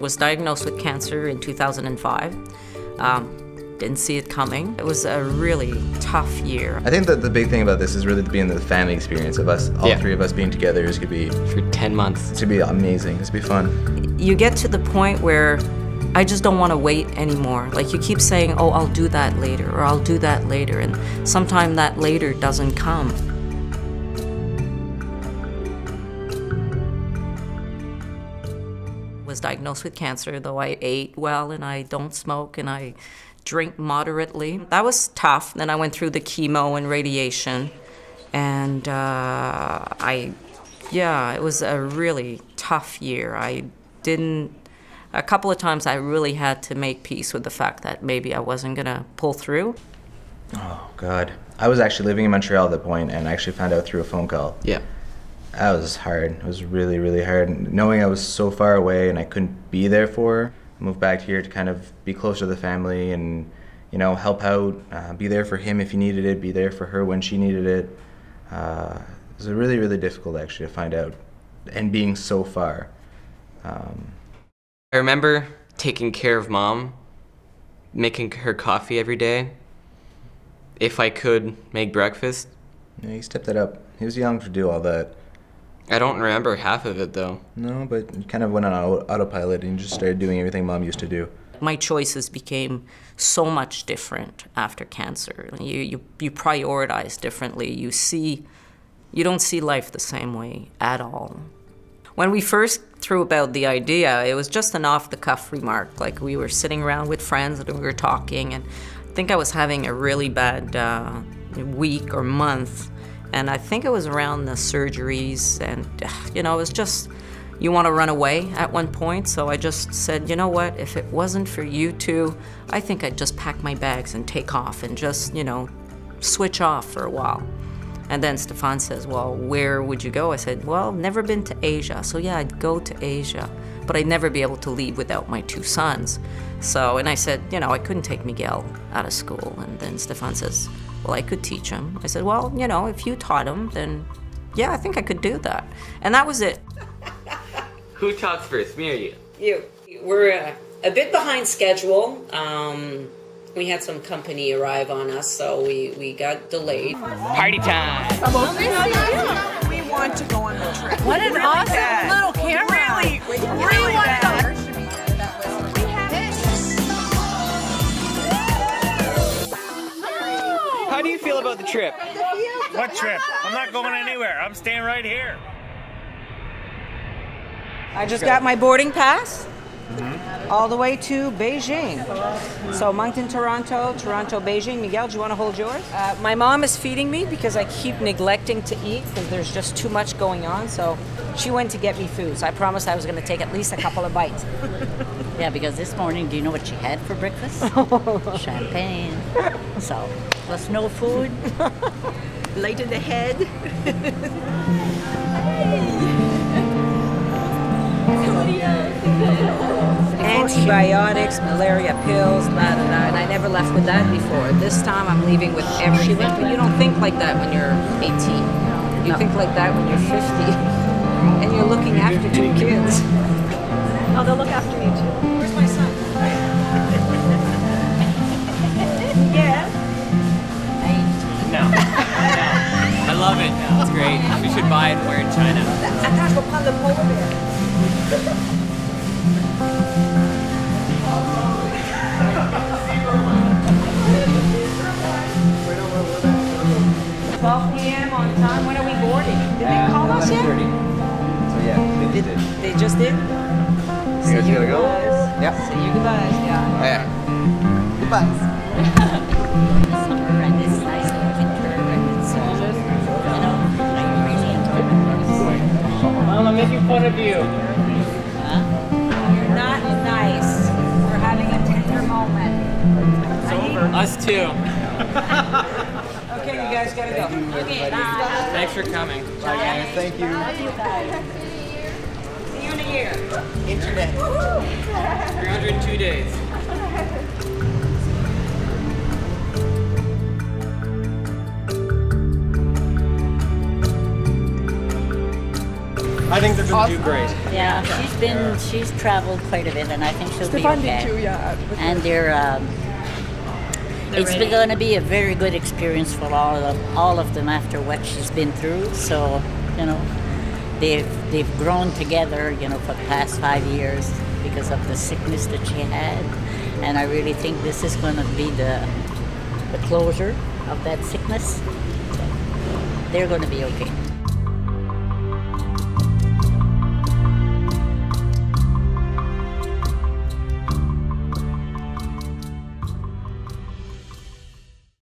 Was diagnosed with cancer in 2005. Didn't see it coming. It was a really tough year. I think that the big thing about this is really being the family experience of us, all three of us being together is gonna be for 10 months. It's gonna be amazing. It's gonna be fun. You get to the point where I just don't want to wait anymore. Like you keep saying, oh, I'll do that later, or I'll do that later, and sometimes that later doesn't come. Was diagnosed with cancer, though I ate well and I don't smoke and I drink moderately. That was tough. Then I went through the chemo and radiation, and it was a really tough year. A couple of times I really had to make peace with the fact that maybe I wasn't gonna pull through. Oh God. I was actually living in Montreal at that point and I actually found out through a phone call. Yeah. That was hard. It was really, really hard. Knowing I was so far away and I couldn't be there for her. I moved back here to kind of be closer to the family and, you know, help out, be there for him if he needed it, be there for her when she needed it. It was really, really difficult actually to find out and being so far. I remember taking care of Mom, making her coffee every day. If I could, make breakfast. Yeah, he stepped it up. He was young to do all that. I don't remember half of it though. No, but you kind of went on autopilot and just started doing everything Mom used to do. My choices became so much different after cancer. You prioritize differently. You don't see life the same way at all. When we first threw about the idea, it was just an off-the-cuff remark. Like we were sitting around with friends and we were talking, and I think I was having a really bad week or month. And I think it was around the surgeries, and you know, it was just, you want to run away at one point. So I just said, you know what, if it wasn't for you two, I think I'd just pack my bags and take off and just, you know, switch off for a while. And then Stefan says, well, where would you go? I said, well, never been to Asia. So yeah, I'd go to Asia, but I'd never be able to leave without my two sons. So, and I said, you know, I couldn't take Miguel out of school. And then Stefan says, well, I could teach him. I said, well, you know, if you taught him, then yeah, I think I could do that. And that was it. Who talks first, me or you? You. We're a bit behind schedule. We had some company arrive on us, so we got delayed. Party time! We want to go on the trip. What an awesome little camera! Really bad. How do you feel about the trip? What trip? I'm not going anywhere. I'm staying right here. I just got my boarding pass all the way to Beijing. So Moncton, Toronto, Toronto, Beijing. Miguel, do you want to hold yours? My mom is feeding me because I keep neglecting to eat because there's just too much going on. So she went to get me food. So I promised I was going to take at least a couple of bites. Yeah, because this morning, do you know what she had for breakfast? Champagne. So, plus no food. Light in the head. Antibiotics, malaria pills, blah, blah, blah. And I never left with that before. This time I'm leaving with everything. But you don't think like that when you're 18. You think like that when you're 50. And you're looking after two kids. Oh, they'll look after me too. Where's my son? Yeah. No. I love it. It's great. We should buy it and wear it in China. Attends, we'll prendre le polar bear. 12 p.m. on time. When are we boarding? Did they call us yet? 11:30. So yeah, they did. They just did? You guys gotta go? Yep. Say your goodbyes, yeah. Yeah. Goodbyes. Summer and it's nice winter and it's just, you know, like really enjoyable. Mom, I'm making fun of you. You're not nice. We're having a tender moment. It's over. Us too. Okay, you guys gotta go. Okay, bye. Thanks for coming. Bye guys. Thank you. See you in a year. Internet. 302 days. I think they're going to do great. Yeah, she's traveled quite a bit, and I think she'll be okay. Too, yeah. And it's going to be a very good experience for all of them after what she's been through. So, you know, they've grown together, you know, for the past 5 years because of the sickness that she had. And I really think this is going to be the closure of that sickness. They're going to be okay.